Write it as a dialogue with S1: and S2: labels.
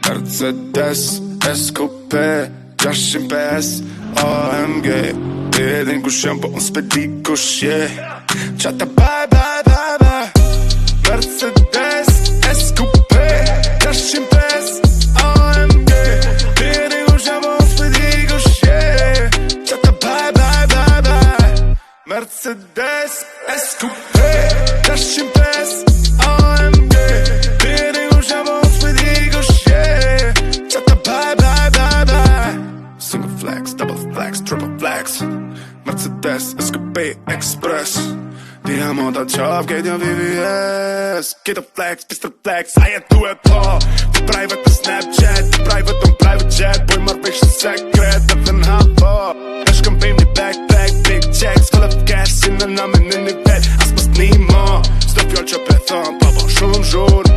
S1: Mercedes SKP 650 AMG Ti e din kush jam po unë s'pedi kush je Qata bye bye bye bye Mercedes SKP 650 AMG Ti e din kush jam po unë s'pedi kush je Qata bye bye bye bye Mercedes SKP 650 AMG Ti e din kush jam po unë s'pedi kush je Qata bye bye bye bye Single flex, double flex, triple flex Mercedes, SKP, Express Ti e moda qaf, kejt janë VVS Kejt o flex, pistol flex, a jetu e po Ti private në Snapchat, ti private në private jet Boj marrë peshë sekret, edhe në hafo E shkëm pejmë një backpack, big checks Full of cash, si në namin në një vet As mës t'ni mo, s'do fjall që pe thon Po bo shumë zhur